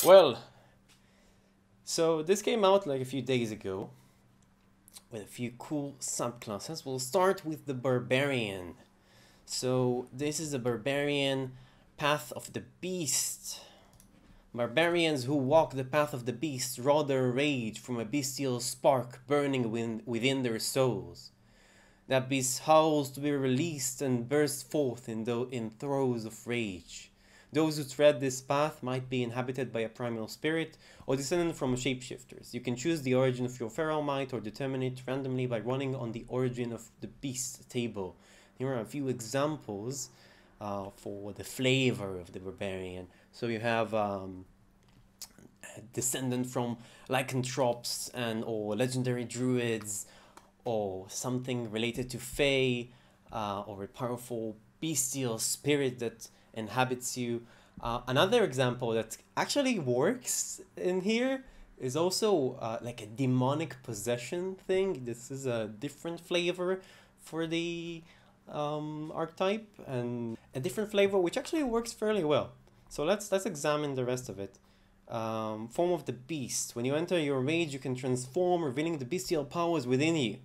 Well, so this came out like a few days ago with a few cool subclasses. We'll start with the Barbarian. So this is the Barbarian Path of the Beast. Barbarians who walk the path of the beast draw their rage from a bestial spark burning within their souls. That beast howls to be released and bursts forth in throes of rage. Those who tread this path might be inhabited by a primal spirit or descended from shapeshifters. You can choose the origin of your feral might or determine it randomly by running on the origin of the beast table. Here are a few examples for the flavor of the barbarian. So you have descendant from lycanthropes and or legendary druids, or something related to Fae, or a powerful bestial spirit that inhabits you. Another example that actually works in here is also like a demonic possession thing. This is a different flavor for the archetype, and a different flavor which actually works fairly well. So let's examine the rest of it. Form of the beast. When you enter your rage, you can transform, revealing the bestial powers within you.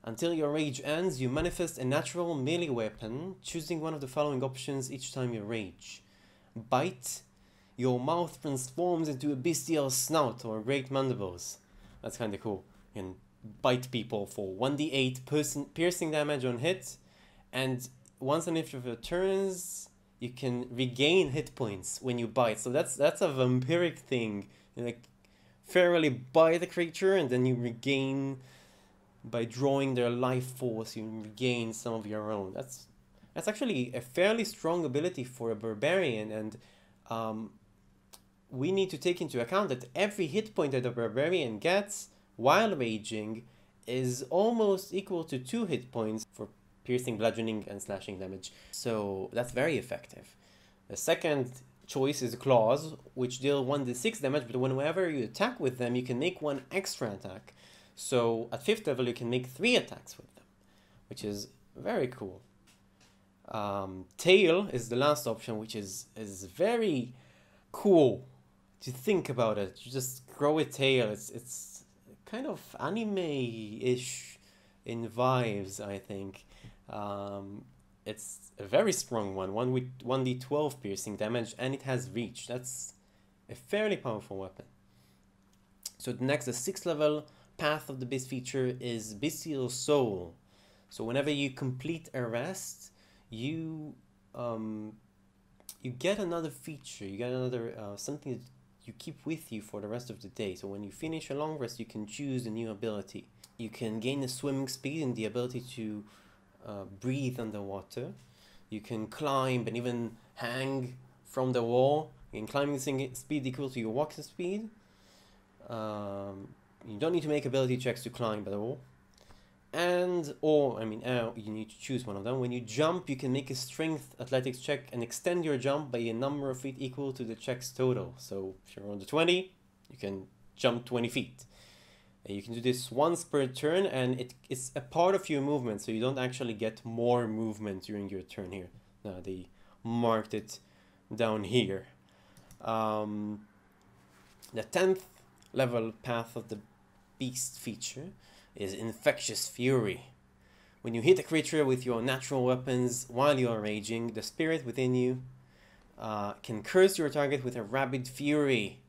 Until your rage ends, you manifest a natural melee weapon, choosing one of the following options each time you rage. Bite. Your mouth transforms into a bestial snout or great mandibles. That's kind of cool. You can bite people for 1d8 piercing damage on hit, and once on each of your turns, you can regain hit points when you bite. So that's a vampiric thing. You like fairly bite the creature, and then you regain. By drawing their life force, you regain some of your own. That's actually a fairly strong ability for a barbarian, and we need to take into account that every hit point that a barbarian gets while raging is almost equal to 2 hit points for piercing, bludgeoning, and slashing damage. So that's very effective. The second choice is claws, which deal 1d6 damage, but whenever you attack with them, you can make 1 extra attack. So at 5th level, you can make 3 attacks with them, which is very cool. Tail is the last option, which is very cool to think about it. You just grow a tail. It's kind of anime-ish in vibes, I think. It's a very strong one with 1d12 piercing damage, and it has reach. That's a fairly powerful weapon. So the next, the 6th level Path of the Beast feature is Bestial Soul. So whenever you complete a rest, you get another feature. You get another something that you keep with you for the rest of the day. So when you finish a long rest, you can choose a new ability. You can gain a swimming speed and the ability to breathe underwater. You can climb and even hang from the wall. You can climbing speed equal to your walking speed. You don't need to make ability checks to climb at all. You need to choose one of them. When you jump, you can make a strength athletics check and extend your jump by a number of feet equal to the check's total. So if you're on the 20, you can jump 20 feet. You can do this once per turn, and it's a part of your movement, so you don't actually get more movement during your turn here. They marked it down here. The 10th level Path of the Beast feature is Infectious Fury. When you hit a creature with your natural weapons while you are raging, the spirit within you can curse your target with a rabid fury.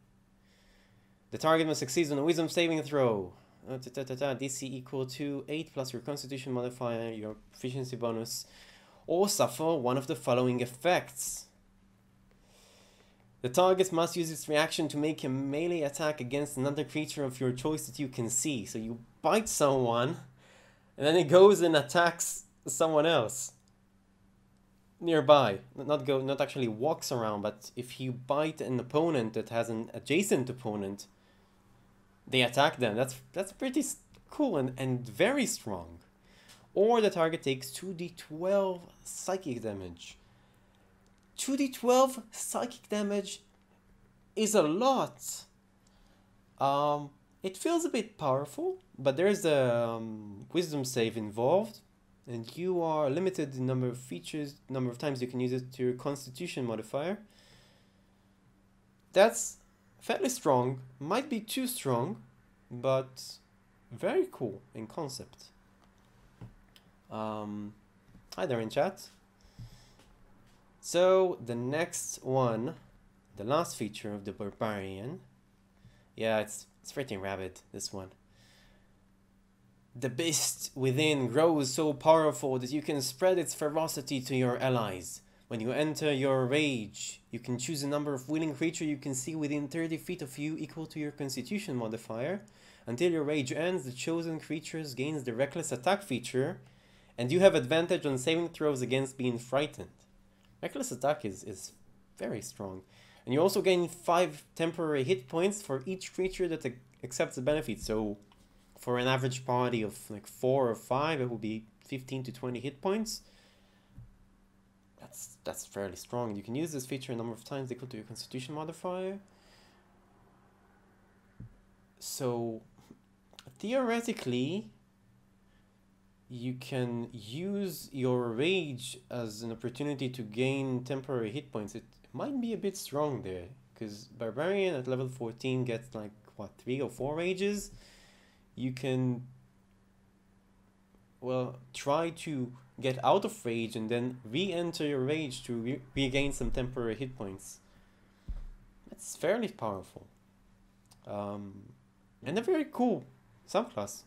The target must succeed on a wisdom saving throw. DC equal to 8 plus your constitution modifier, your proficiency bonus, or suffer one of the following effects. The target must use its reaction to make a melee attack against another creature of your choice that you can see. So you bite someone, and then it goes and attacks someone else nearby. Not actually walks around, but if you bite an opponent that has an adjacent opponent, they attack them. That's pretty cool and very strong. Or the target takes 2d12 psychic damage. 2d12 psychic damage is a lot. It feels a bit powerful, but there's a wisdom save involved, and you are limited in number of features, number of times you can use it to your constitution modifier. That's fairly strong. Might be too strong, but very cool in concept. Hi there in chat. So the next one, the last feature of the Barbarian. Yeah, it's freaking rabid, this one. The beast within grows so powerful that you can spread its ferocity to your allies. When you enter your rage, you can choose a number of willing creatures you can see within 30 feet of you equal to your constitution modifier. Until your rage ends, the chosen creature gains the reckless attack feature, and you have advantage on saving throws against being frightened. Reckless attack is very strong. And you also gain 5 temporary hit points for each creature that accepts the benefit. So for an average party of like 4 or 5, it will be 15 to 20 hit points. That's fairly strong. You can use this feature a number of times equal to your constitution modifier. So theoretically, you can use your rage as an opportunity to gain temporary hit points. It might be a bit strong there, because Barbarian at level 14 gets like, what, 3 or 4 rages? You can, well, try to get out of rage and then re-enter your rage to regain some temporary hit points. It's fairly powerful. And a very cool subclass.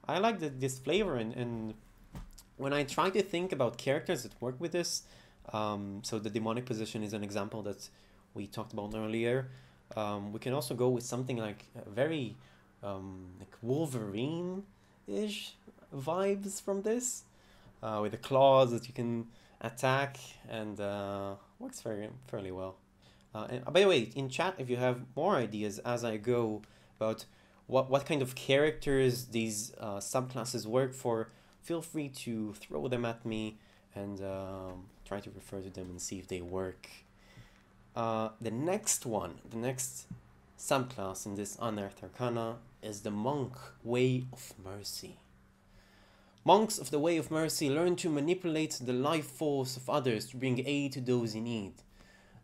I like this flavor, and when I try to think about characters that work with this, so the demonic position is an example that we talked about earlier. We can also go with something like a very like Wolverine-ish vibes from this, with the claws that you can attack, and works fairly well. And by the way, in chat, if you have more ideas as I go about what kind of characters these subclasses work for, feel free to throw them at me and try to refer to them and see if they work. The next subclass in this Unearthed Arcana is the Monk Way of Mercy. Monks of the Way of Mercy learn to manipulate the life force of others to bring aid to those in need.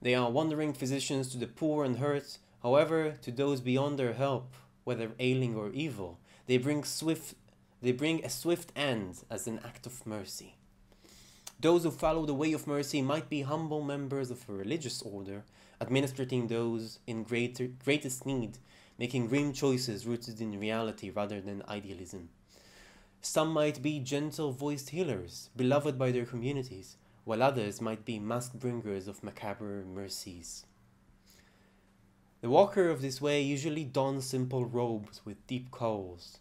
They are wandering physicians to the poor and hurt. However, to those beyond their help, whether ailing or evil, they bring a swift end as an act of mercy. Those who follow the Way of Mercy might be humble members of a religious order, administrating those in greatest need, making grim choices rooted in reality rather than idealism. Some might be gentle-voiced healers, beloved by their communities, while others might be mask bringers of macabre mercies. The walker of this way usually dons simple robes with deep cowls,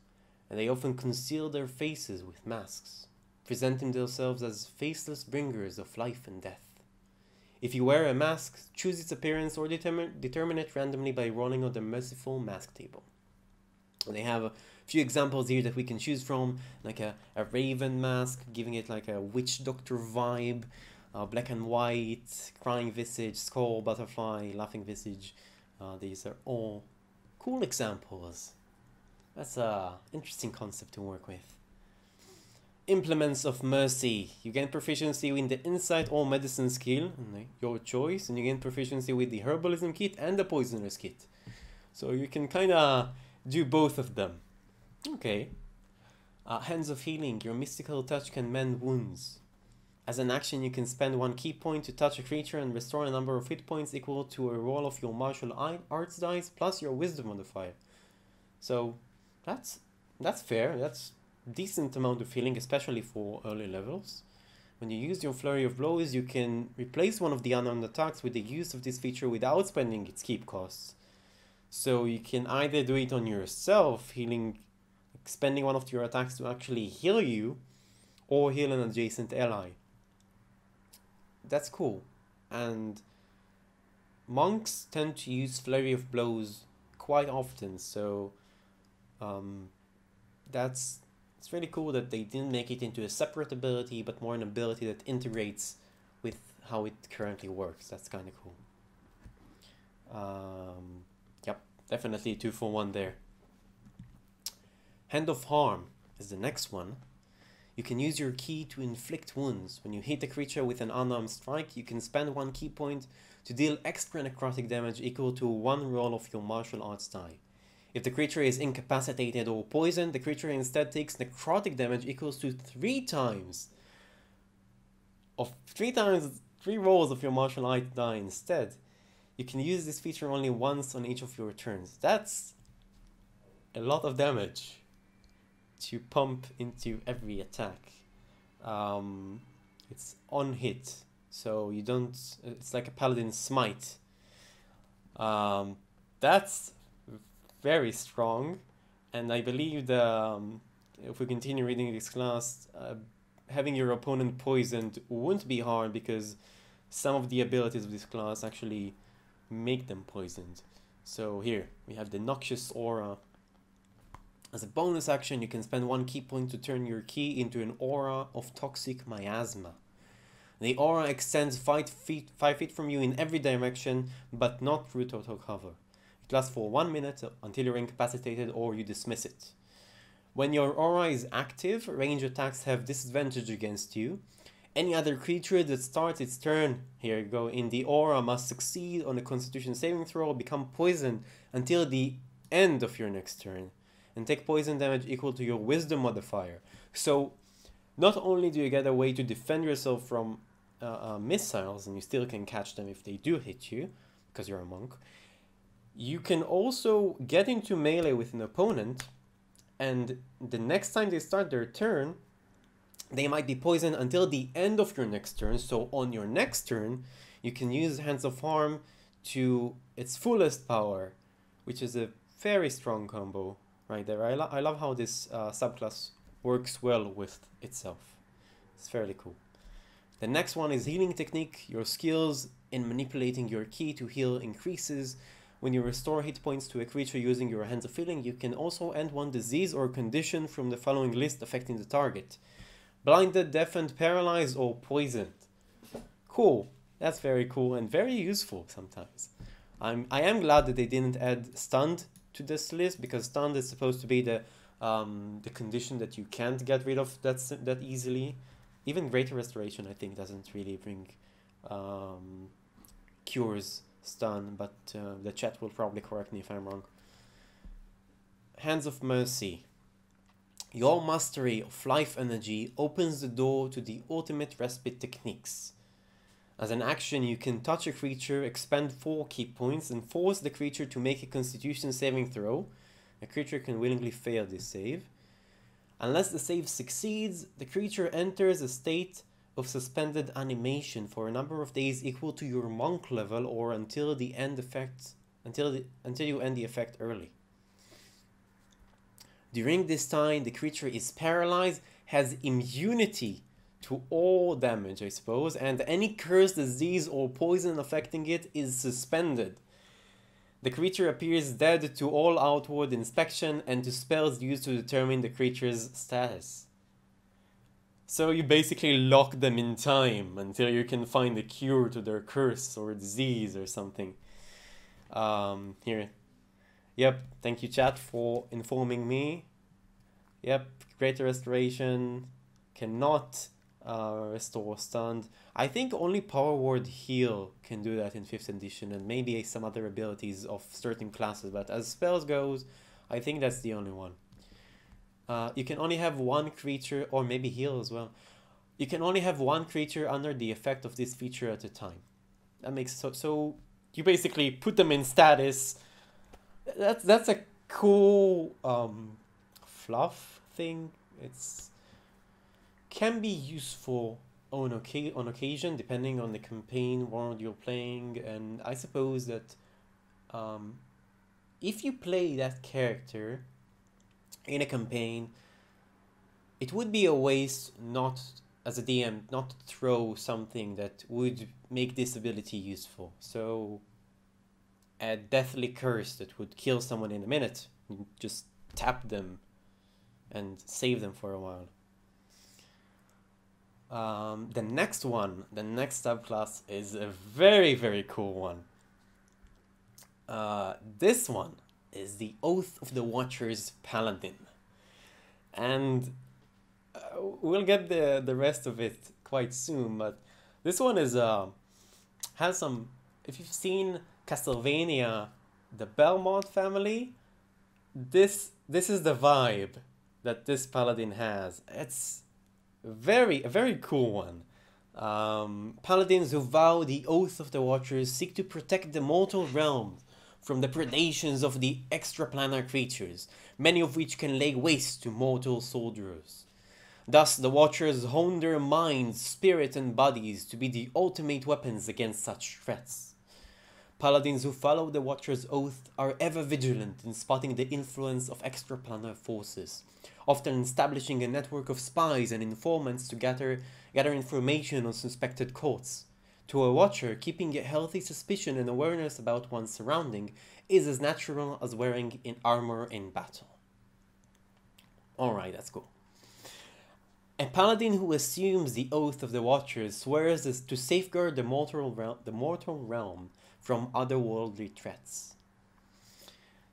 and they often conceal their faces with masks, presenting themselves as faceless bringers of life and death. If you wear a mask, choose its appearance or determine it randomly by rolling on the merciful mask table. And they have a few examples here that we can choose from, like a raven mask, giving it like a witch doctor vibe, black and white, crying visage, skull, butterfly, laughing visage. These are all cool examples. That's an interesting concept to work with. Implements of Mercy. You gain proficiency in the Insight or Medicine skill, your choice, and you gain proficiency with the Herbalism kit and the Poisoner's kit. So you can kind of do both of them. Okay. Hands of Healing. Your mystical touch can mend wounds. As an action, you can spend 1 key point to touch a creature and restore a number of hit points equal to a roll of your martial arts dice plus your wisdom modifier. So that's fair. That's decent amount of healing, especially for early levels. When you use your Flurry of Blows, you can replace one of the unarmed attacks with the use of this feature without spending its keep costs. So you can either do it on yourself, spending one of your attacks to actually heal you, or heal an adjacent ally. That's cool. And monks tend to use Flurry of Blows quite often, so it's really cool that they didn't make it into a separate ability, but more an ability that integrates with how it currently works. That's kind of cool. Yep, definitely 2-for-1 there. Hand of Harm is the next one. You can use your key to inflict wounds. When you hit a creature with an unarmed strike, you can spend 1 key point to deal extra necrotic damage equal to 1 roll of your martial arts die. If the creature is incapacitated or poisoned, the creature instead takes necrotic damage equals to 3 rolls of your martial arts die instead. You can use this feature only once on each of your turns. That's a lot of damage to pump into every attack. It's on hit, so you don't. It's like a Paladin smite. That's very strong, and I believe if we continue reading this class, having your opponent poisoned won't be hard because some of the abilities of this class actually make them poisoned. So here we have the Noxious Aura. As a bonus action, you can spend 1 key point to turn your key into an aura of toxic miasma. The aura extends 5 feet from you in every direction, but not through total cover. It lasts for 1 minute until you're incapacitated or you dismiss it. When your aura is active, range attacks have disadvantage against you. Any other creature that starts its turn, here you go, in the aura must succeed on a Constitution saving throw or become poisoned until the end of your next turn, and take poison damage equal to your wisdom modifier. So not only do you get a way to defend yourself from missiles, and you still can catch them if they do hit you, because you're a monk, you can also get into melee with an opponent, and the next time they start their turn, they might be poisoned until the end of your next turn. So on your next turn, you can use Hands of Harm to its fullest power, which is a very strong combo right there. I love how this subclass works well with itself. It's fairly cool. The next one is Healing Technique. Your skills in manipulating your key to heal increases. When you restore hit points to a creature using your Hands of Healing, you can also end one disease or condition from the following list affecting the target: blinded, deafened, paralyzed, or poisoned. Cool. That's very cool and very useful sometimes. I am glad that they didn't add stunned to this list, because stunned is supposed to be the condition that you can't get rid of that easily. Even Greater Restoration, I think, doesn't really bring cures stun, but the chat will probably correct me if I'm wrong. Hands of Mercy. Your mastery of life energy opens the door to the ultimate respite techniques. As an action, you can touch a creature, expend 4 key points, and force the creature to make a Constitution saving throw. A creature can willingly fail this save. Unless the save succeeds, the creature enters a state of suspended animation for a number of days equal to your monk level, or until you end the effect early. During this time, the creature is paralyzed, has immunity to all damage, I suppose, and any curse, disease, or poison affecting it is suspended. The creature appears dead to all outward inspection and to spells used to determine the creature's status. So you basically lock them in time until you can find a cure to their curse or disease or something. Here. Yep, thank you chat for informing me. Yep, Greater Restoration cannot restore stunned. I think only Power Word Heal can do that in 5th edition, and maybe some other abilities of certain classes, but as spells goes, I think that's the only one. You can only have 1 creature, or maybe heal as well. You can only have 1 creature under the effect of this feature at a time. That makes so you basically put them in status. That's a cool fluff thing. It's can be useful on occasion, depending on the campaign world you're playing, and I suppose that if you play that character in a campaign, it would be a waste not, as a DM, not to throw something that would make this ability useful. So a deathly curse that would kill someone in a minute, you just tap them and save them for a while. The next subclass is a very, very cool one. This one is the Oath of the Watcher's Paladin. And we'll get the rest of it quite soon, but this one is has some. If you've seen Castlevania, the Belmont family, this is the vibe that this paladin has. It's a very cool one. Paladins who vow the oath of the Watchers seek to protect the mortal realm from the predations of the extraplanar creatures, many of which can lay waste to mortal soldiers. Thus, the Watchers hone their minds, spirit, and bodies to be the ultimate weapons against such threats. Paladins who follow the Watcher's oath are ever vigilant in spotting the influence of extraplanar forces, often establishing a network of spies and informants to gather information on suspected cults. To a Watcher, keeping a healthy suspicion and awareness about one's surrounding is as natural as wearing in armor in battle. Alright, that's cool. A paladin who assumes the oath of the Watchers swears to safeguard the mortal realm from otherworldly threats.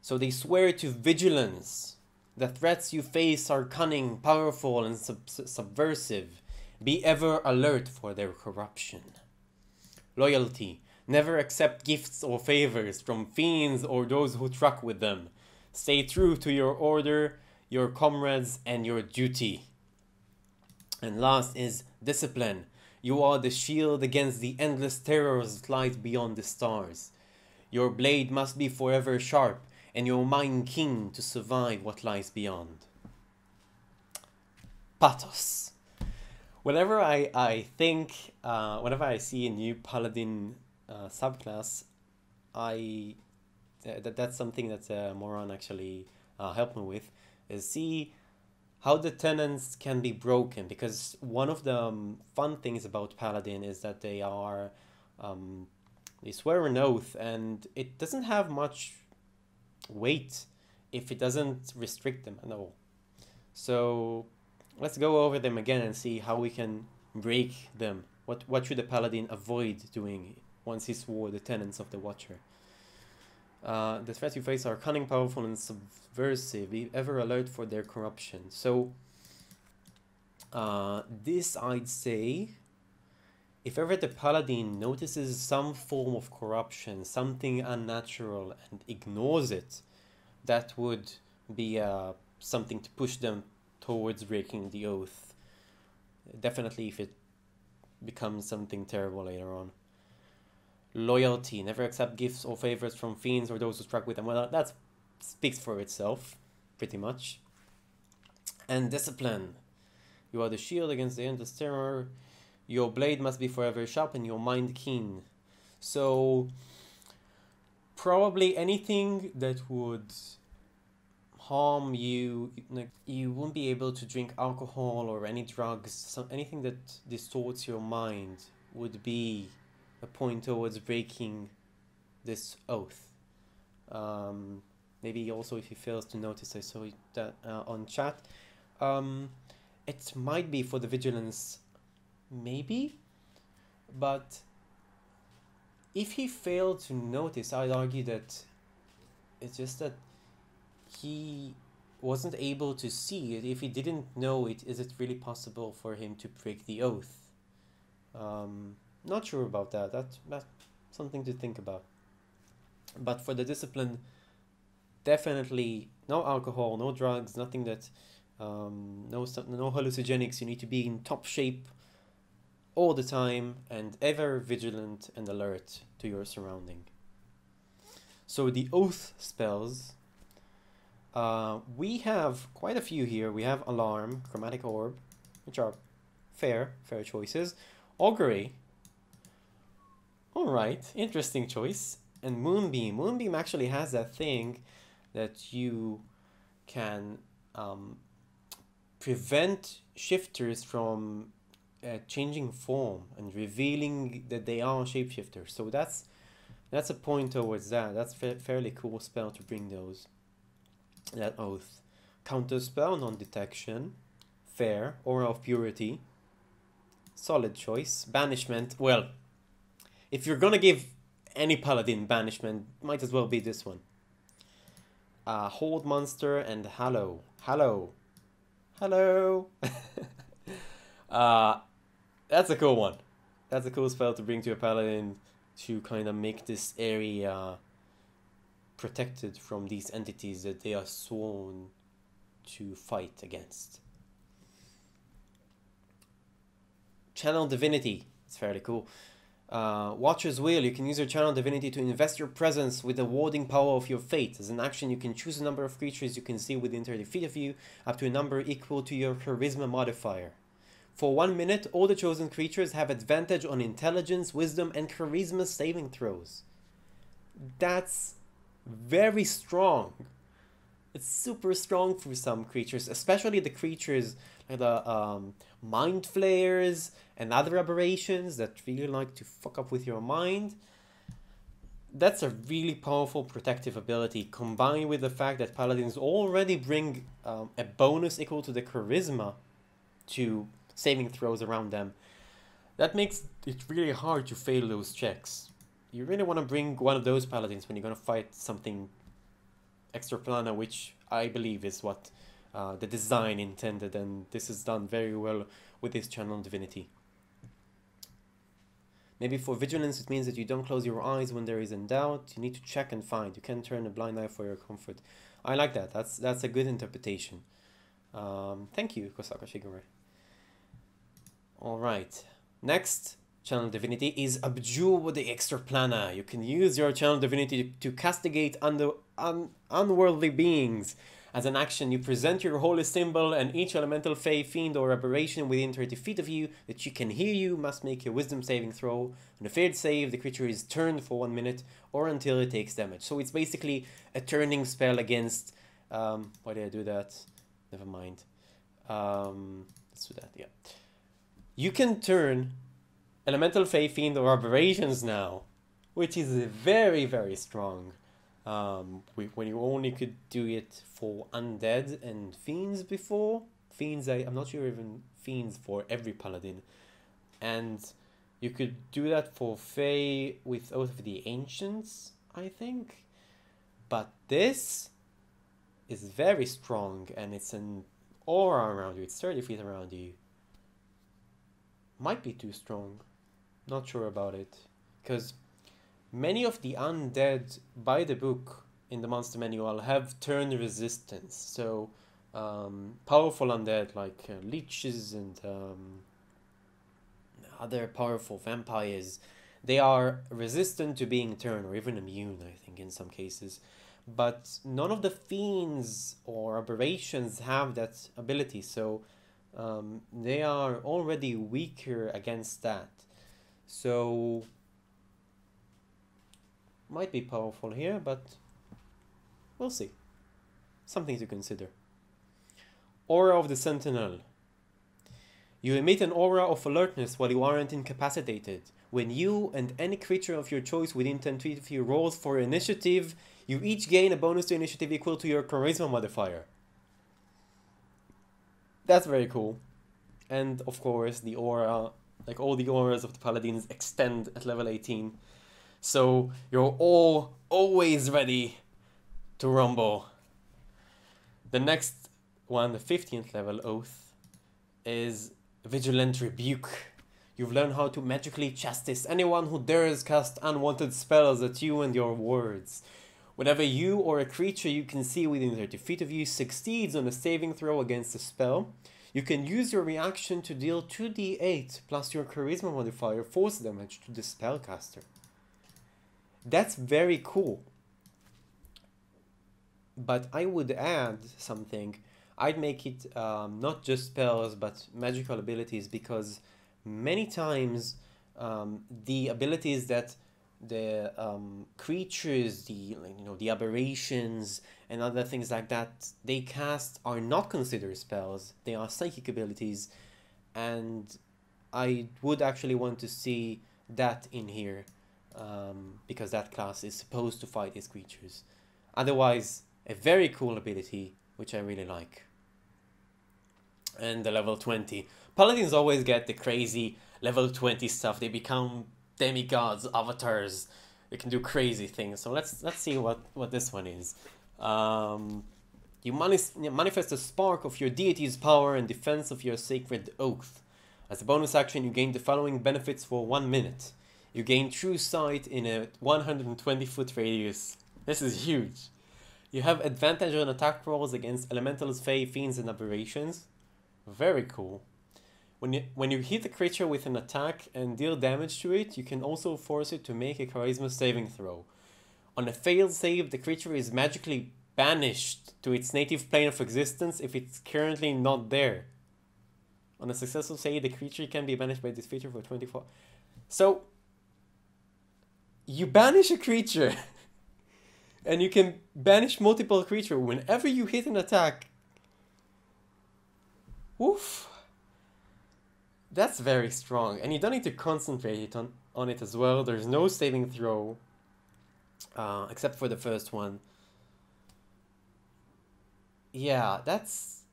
So they swear to vigilance. The threats you face are cunning, powerful, and subversive. Be ever alert for their corruption. Loyalty. Never accept gifts or favors from fiends or those who truck with them. Stay true to your order, your comrades, and your duty. And last is discipline. You are the shield against the endless terrors that lies beyond the stars. Your blade must be forever sharp, and your mind keen to survive what lies beyond. Pathos. Whenever I think, whenever I see a new paladin subclass, that's something that Moran actually helped me with, is see how the tenets can be broken, because one of the fun things about Paladin is that they are they swear an oath, and it doesn't have much weight if it doesn't restrict them at all. So let's go over them again and see how we can break them. What should the Paladin avoid doing once he swore the tenets of the Watcher? The threats you face are cunning, powerful, and subversive. Be ever alert for their corruption. So, this I'd say, if ever the Paladin notices some form of corruption, something unnatural, and ignores it, that would be something to push them towards breaking the oath. Definitely if it becomes something terrible later on. Loyalty. Never accept gifts or favors from fiends or those who struck with them. Well, that speaks for itself, pretty much. And discipline. You are the shield against the endless terror. Your blade must be forever sharp and your mind keen. So, probably anything that would harm you, like you won't be able to drink alcohol or any drugs. Anything that distorts your mind would be a point towards breaking this oath. Maybe also if he fails to notice, I saw that on chat. It might be for the vigilance, maybe, but if he failed to notice, I'd argue that it's just that he wasn't able to see it. If he didn't know it, is it really possible for him to break the oath? Not sure about that. That's something to think about. But for the discipline, definitely no alcohol, no drugs, nothing that, no hallucinogenics. You need to be in top shape all the time and ever vigilant and alert to your surrounding. So the oath spells, we have quite a few here. We have Alarm, Chromatic Orb, which are fair choices. Augury. Alright, interesting choice. And Moonbeam. Moonbeam actually has that thing that you can prevent shifters from changing form and revealing that they are shapeshifters. So that's a point towards that. That's fairly cool spell to bring that oath. Counterspell, non-detection. Fair. Aura of Purity. Solid choice. Banishment. Well, if you're gonna give any paladin banishment, might as well be this one. Hold Monster and Hallow. Hello. That's a cool one. That's a cool spell to bring to a paladin to kind of make this area protected from these entities that they are sworn to fight against. Channel Divinity. It's fairly cool. Watcher's Wheel. You can use your Channel Divinity to invest your presence with the warding power of your fate. As an action, you can choose a number of creatures you can see within 30 feet of you, up to a number equal to your Charisma modifier. For 1 minute, all the chosen creatures have advantage on Intelligence, Wisdom, and Charisma saving throws. That's very strong. It's super strong for some creatures, especially the creatures like the Mind Flayers and other aberrations that really like to fuck up with your mind. That's a really powerful protective ability, combined with the fact that paladins already bring a bonus equal to the charisma to saving throws around them. That makes it really hard to fail those checks. You really want to bring one of those paladins when you're going to fight something extraplanar, which I believe is what the design intended, and this is done very well with this Channel Divinity. Maybe for vigilance, it means that you don't close your eyes when there is in doubt. You need to check and find. You can't turn a blind eye for your comfort. I like that. That's a good interpretation. Thank you, Kosaka Shigure. Alright. Next Channel Divinity is Abjure the Extraplanar. You can use your Channel Divinity to castigate unworldly beings. As an action, you present your holy symbol, and each elemental, fey, fiend, or aberration within 30 feet of you that you can hear you must make a wisdom saving throw. On a failed save, the creature is turned for 1 minute or until it takes damage. So it's basically a turning spell against... why did I do that? Never mind. Let's do that, yeah. You can turn elemental, fey, fiend, or aberrations now, which is very, very strong. When you only could do it for undead and fiends before. Fiends, I'm not sure even fiends for every paladin. And you could do that for Fey with Oath of the Ancients, I think. But this is very strong, and it's an aura around you. It's 30 feet around you. Might be too strong. Not sure about it. Because many of the undead by the book in the monster manual have turn resistance. So powerful undead like leeches and other powerful vampires, they are resistant to being turned, or even immune, I think, in some cases. But none of the fiends or aberrations have that ability, so they are already weaker against that. So might be powerful here, but we'll see. Something to consider. Aura of the Sentinel. You emit an aura of alertness while you aren't incapacitated. When you and any creature of your choice within 10 feet of you rolls for initiative, you each gain a bonus to initiative equal to your charisma modifier. That's very cool. And of course, the aura, like all the auras of the paladins, extend at level 18. So you're all always ready to rumble. The next one, the 15th level oath, is Vigilant Rebuke. You've learned how to magically chastise anyone who dares cast unwanted spells at you and your words. Whenever you or a creature you can see within 30 feet of you succeeds on a saving throw against a spell, you can use your reaction to deal 2d8 plus your charisma modifier force damage to the spellcaster. That's very cool. But I would add something. I'd make it not just spells but magical abilities, because many times the abilities that the creatures, the aberrations and other things like that they cast are not considered spells. They are psychic abilities, and I would actually want to see that in here, because that class is supposed to fight these creatures. Otherwise, a very cool ability, which I really like. And the level 20. Paladins always get the crazy level 20 stuff. They become demigods, avatars. They can do crazy things. So let's see what this one is. You manifest a spark of your deity's power in defense of your sacred oath. As a bonus action, you gain the following benefits for 1 minute. You gain true sight in a 120-foot radius. This is huge. You have advantage on attack rolls against elementals, fae, fiends, and aberrations. Very cool. When you hit a creature with an attack and deal damage to it, you can also force it to make a charisma saving throw. On a failed save, the creature is magically banished to its native plane of existence if it's currently not there. On a successful save, the creature can be banished by this feature for 24. So, you banish a creature, and you can banish multiple creatures whenever you hit an attack. Woof. That's very strong, and you don't need to concentrate on it as well. There's no saving throw, except for the first one. Yeah, that's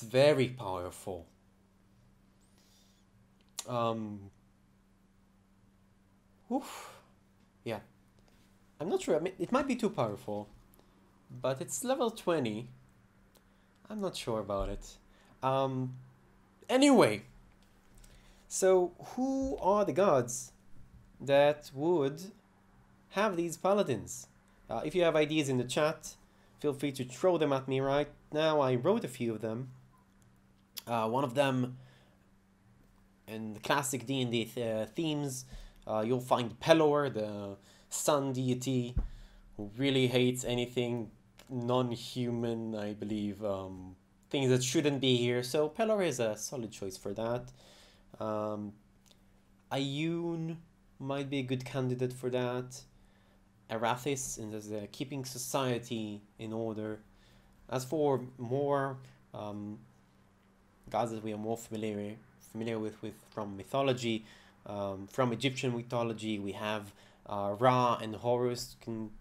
very powerful. Oof. Yeah. I'm not sure. I mean, it might be too powerful, but it's level 20. I'm not sure about it. Anyway, so who are the gods that would have these paladins? If you have ideas in the chat, feel free to throw them at me right now. I wrote a few of them. One of them, in the classic D&D themes, you'll find Pelor, the sun deity, who really hates anything non-human, I believe, things that shouldn't be here. So Pelor is a solid choice for that. Ayun might be a good candidate for that. Arathis, and there's keeping society in order. As for more gods that we are more familiar with from mythology, from Egyptian mythology, we have Ra and Horus can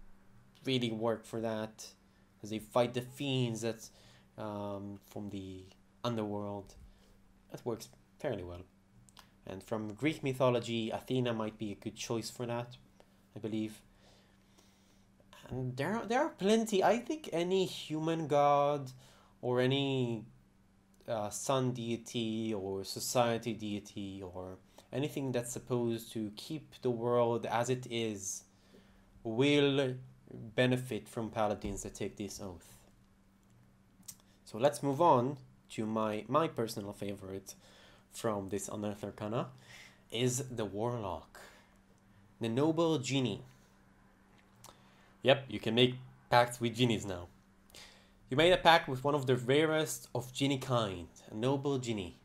really work for that, as they fight the fiends that from the underworld. That works fairly well. And from Greek mythology, Athena might be a good choice for that, I believe. And there are plenty. I think any human god or any sun deity or society deity or anything that's supposed to keep the world as it is will benefit from paladins that take this oath. So let's move on to my personal favorite from this Unearthed Arcana is the Warlock, the noble Genie. Yep, you can make pacts with genies now. You made a pact with one of the rarest of genie kind, a noble genie.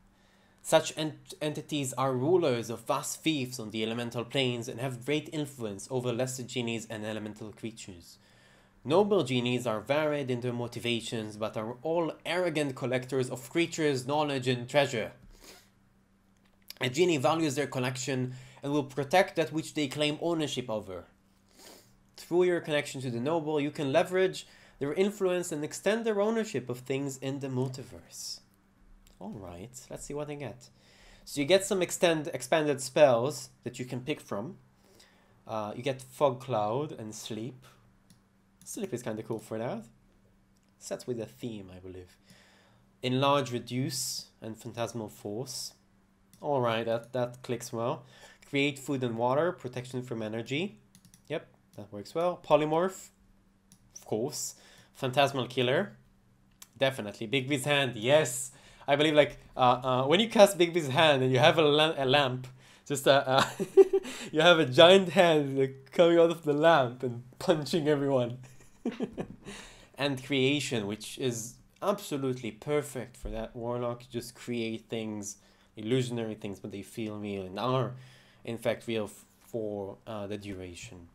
Such entities are rulers of vast fiefs on the elemental planes and have great influence over lesser genies and elemental creatures. Noble genies are varied in their motivations, but are all arrogant collectors of creatures, knowledge, and treasure. A genie values their collection and will protect that which they claim ownership over. Through your connection to the noble, you can leverage their influence and extend their ownership of things in the multiverse. Alright, let's see what I get. So you get some expanded spells that you can pick from. You get Fog Cloud and Sleep. Sleep is kind of cool for that. Sets with a theme, I believe. Enlarge, Reduce, and Phantasmal Force. Alright, that clicks well. Create Food and Water, Protection from Energy. Yep, that works well. Polymorph, of course. Phantasmal Killer, definitely. Big B's Hand, yes. I believe like when you cast Big B's Hand and you have a lamp, just you have a giant hand like, coming out of the lamp and punching everyone. And Creation, which is absolutely perfect for that Warlock. Just create things, illusionary things, but they feel real and are in fact real for the duration.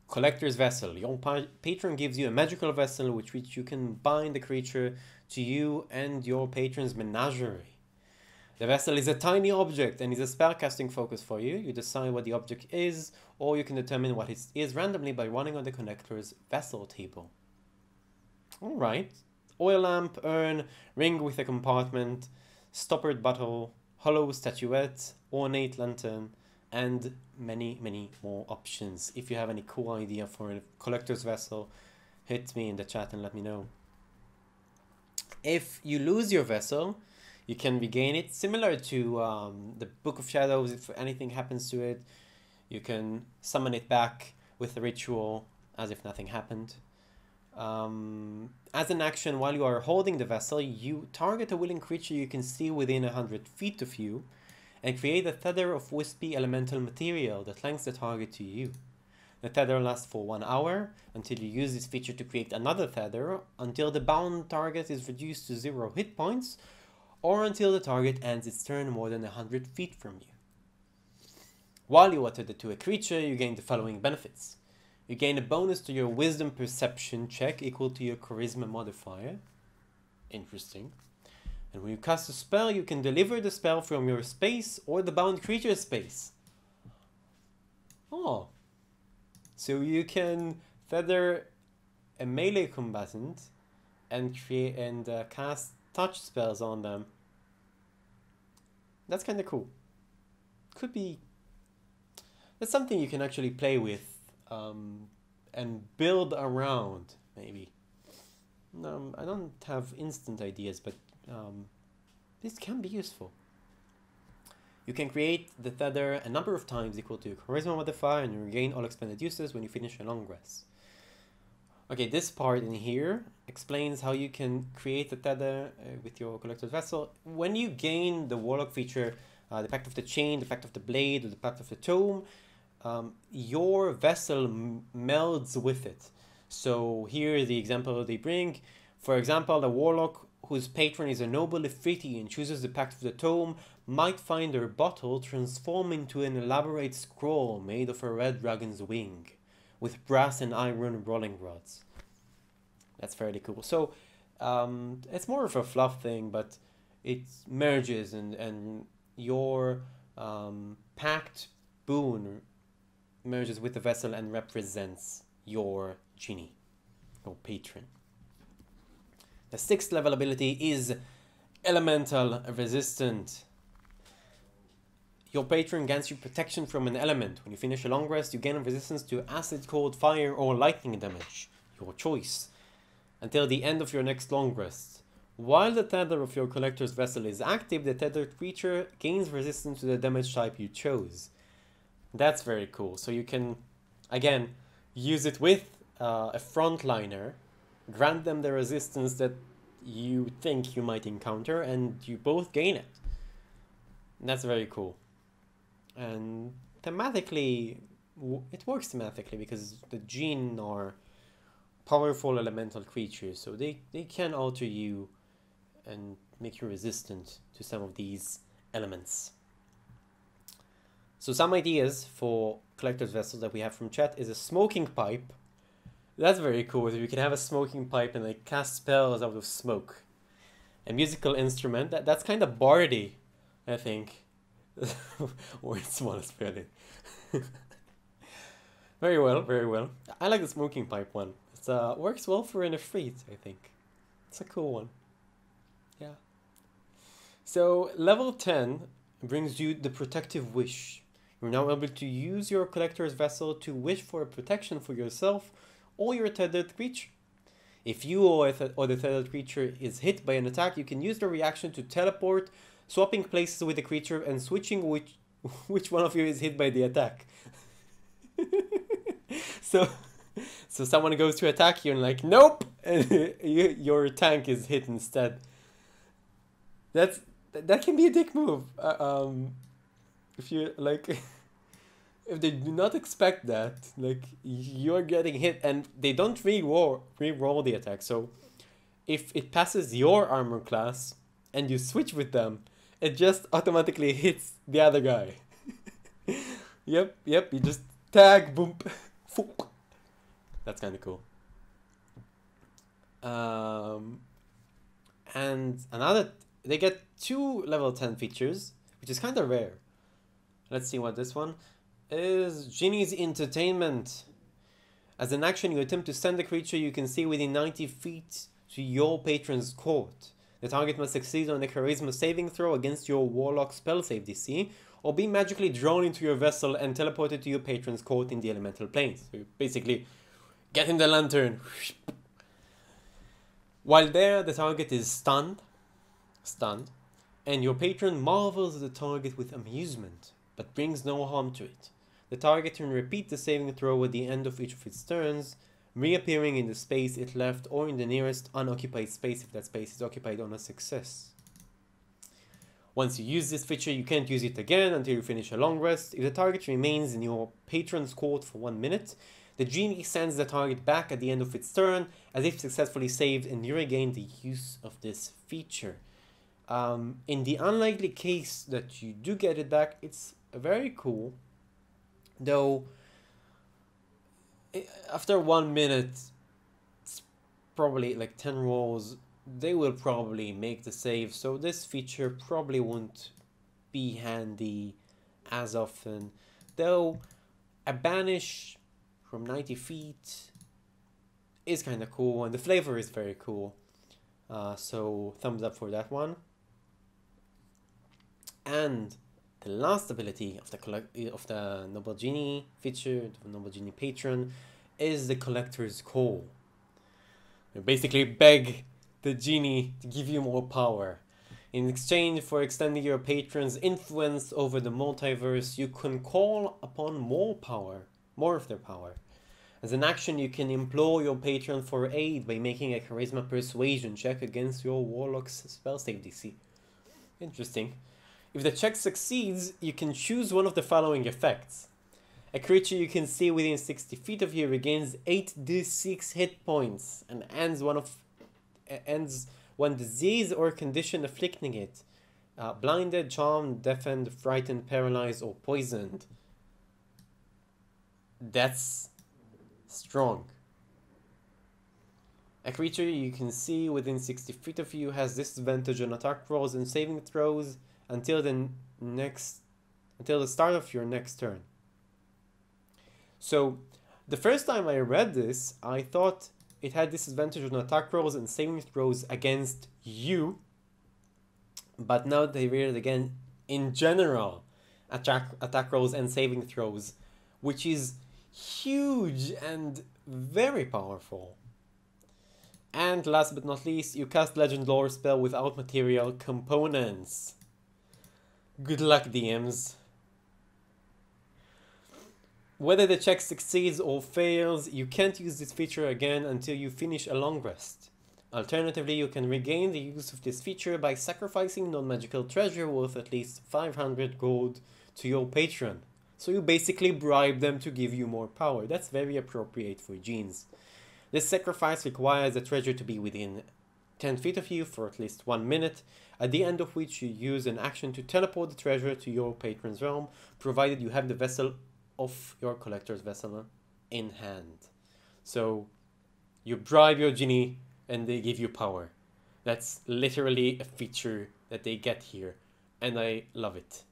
Collector's Vessel. Your patron gives you a magical vessel which you can bind the creature to you and your patron's menagerie. The vessel is a tiny object and is a spellcasting focus for you. You decide what the object is, or you can determine what it is randomly by running on the connector's vessel table. Alright. Oil lamp, urn, ring with a compartment, stoppered bottle, hollow statuette, ornate lantern, and many more options. If you have any cool idea for a collector's vessel, hit me in the chat and let me know. If you lose your vessel, you can regain it, similar to the Book of Shadows. If anything happens to it, you can summon it back with a ritual as if nothing happened. As an action, while you are holding the vessel, you target a willing creature you can see within 100 feet of you and create a tether of wispy elemental material that links the target to you. The tether lasts for 1 hour until you use this feature to create another tether, until the bound target is reduced to 0 hit points, or until the target ends its turn more than 100 feet from you. While you are tethered to a creature, you gain the following benefits. You gain a bonus to your wisdom perception check equal to your charisma modifier. Interesting. And when you cast a spell, you can deliver the spell from your space or the bound creature's space. Oh. So you can feather a melee combatant and create and cast touch spells on them. That's kind of cool. Could be. That's something you can actually play with and build around, maybe. I don't have instant ideas, but this can be useful. You can create the tether a number of times equal to your charisma modifier, and you regain all expended uses when you finish a long rest. Okay, this part in here explains how you can create a tether with your collector's vessel. When you gain the Warlock feature, the Pact of the Chain, the Pact of the Blade, or the Pact of the Tome, your vessel melds with it. So here is the example they bring. For example, the Warlock whose patron is a noble Ifriti and chooses the Pact of the Tome might find their bottle transform into an elaborate scroll made of a red dragon's wing, with brass and iron rolling rods. That's fairly cool. So it's more of a fluff thing, but it merges and your pact boon merges with the vessel and represents your genie, your patron. The 6th level ability is Elemental Resistant. Your patron grants you protection from an element. When you finish a long rest, you gain resistance to acid, cold, fire, or lightning damage, your choice, until the end of your next long rest. While the tether of your collector's vessel is active, the tethered creature gains resistance to the damage type you chose. That's very cool. So you can, again, use it with a frontliner, grant them the resistance that you think you might encounter, and you both gain it. That's very cool. And thematically, it works thematically because the Genie are powerful elemental creatures, so they can alter you and make you resistant to some of these elements. So some ideas for collector's vessels that we have from chat is a smoking pipe. That's very cool. So you can have a smoking pipe and like cast spells out of smoke. A musical instrument. That's kind of bardy, I think. Or it's smallest really. Very well, very well. I like the smoking pipe one. It works well for an Ifrit, I think. It's a cool one. Yeah. So level 10 brings you the Protective Wish. You're now able to use your collector's vessel to wish for a protection for yourself or your tethered creature. If you or the tethered creature is hit by an attack, you can use the reaction to teleport, swapping places with the creature and switching which one of you is hit by the attack. So someone goes to attack you and like, nope, and your tank is hit instead. That can be a dick move. If you like, if they do not expect that, like you're getting hit and they don't re-roll the attack. So if it passes your armor class and you switch with them, it just automatically hits the other guy. Yep, you just tag, boom, foop. That's kind of cool. And they get 2 level 10 features, which is kind of rare. Let's see what this one is. Genie's Entertainment. As an action, you attempt to send a creature you can see within 90 feet to your patron's court. The target must succeed on a charisma saving throw against your Warlock spell save DC, or be magically drawn into your vessel and teleported to your patron's court in the elemental planes. So you basically Get in the lantern. While there, the target is stunned, and your patron marvels at the target with amusement, but brings no harm to it. The target can repeat the saving throw at the end of each of its turns, reappearing in the space it left or in the nearest unoccupied space if that space is occupied on a success. Once you use this feature, you can't use it again until you finish a long rest. If the target remains in your patron's court for 1 minute, the genie sends the target back at the end of its turn as if successfully saved, and you regain the use of this feature. In the unlikely case that you do get it back, it's very cool. Though, after 1 minute, it's probably like 10 rolls, they will probably make the save, so this feature probably won't be handy as often. Though, a banish from 90 feet is kind of cool, and the flavor is very cool. So, thumbs up for that one. And the last ability of the Noble Genie feature, the Noble Genie Patron, is the Collector's Call. You basically beg the genie to give you more power. In exchange for extending your patron's influence over the multiverse, you can call upon more of their power. As an action, you can implore your patron for aid by making a Charisma Persuasion check against your Warlock's spell save DC. Interesting. If the check succeeds, you can choose one of the following effects. A creature you can see within 60 feet of you regains 8d6 hit points and ends one disease or condition afflicting it. Blinded, charmed, deafened, frightened, paralyzed, or poisoned. That's strong. A creature you can see within 60 feet of you has disadvantage on attack rolls and saving throws until the start of your next turn. So, the first time I read this, I thought it had disadvantage on attack rolls and saving throws against you. But now they read it again, in general, attack rolls and saving throws, which is huge and very powerful. And last but not least, you cast Legend Lore spell without material components. Good luck, DMs. Whether the check succeeds or fails, you can't use this feature again until you finish a long rest. Alternatively, you can regain the use of this feature by sacrificing non-magical treasure worth at least 500 gold to your patron. So you basically bribe them to give you more power. That's very appropriate for genes. This sacrifice requires the treasure to be within 10 feet of you for at least 1 minute, at the end of which you use an action to teleport the treasure to your patron's realm, provided you have the vessel of your collector's vessel in hand. So you bribe your genie and they give you power. That's literally a feature that they get here, and I love it.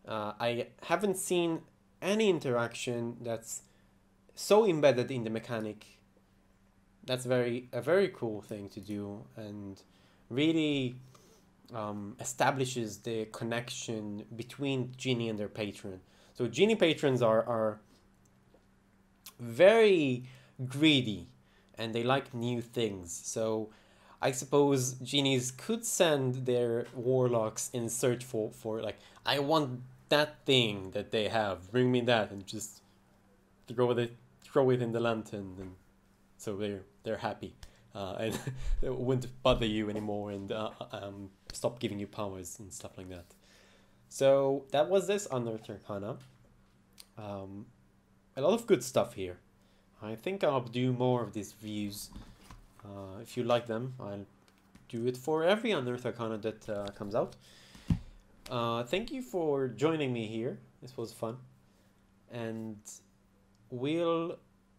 I haven't seen any interaction that's so embedded in the mechanic. That's a very cool thing to do, and really establishes the connection between Genie and their patron. So Genie patrons are very greedy and they like new things. So I suppose Genies could send their Warlocks in search for like, I want that thing that they have, bring me that, and just throw it in the lantern, and so they're happy. And they won't bother you anymore and stop giving you powers and stuff like that. So that was this Unearthed Arcana. A lot of good stuff here. I think I'll do more of these reviews. If you like them, I'll do it for every Unearthed Arcana that comes out. Thank you for joining me here. This was fun. And we'll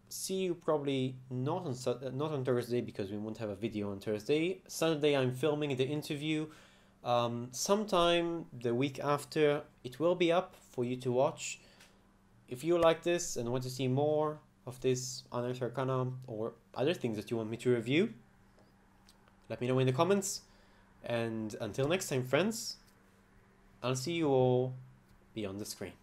see you probably not on Thursday, because we won't have a video on Thursday. Saturday I'm filming the interview. Sometime the week after it will be up for you to watch. If you like this and want to see more of this Unearthed Arcana or other things that you want me to review, let me know in the comments. And until next time, friends, I'll see you all beyond the screen.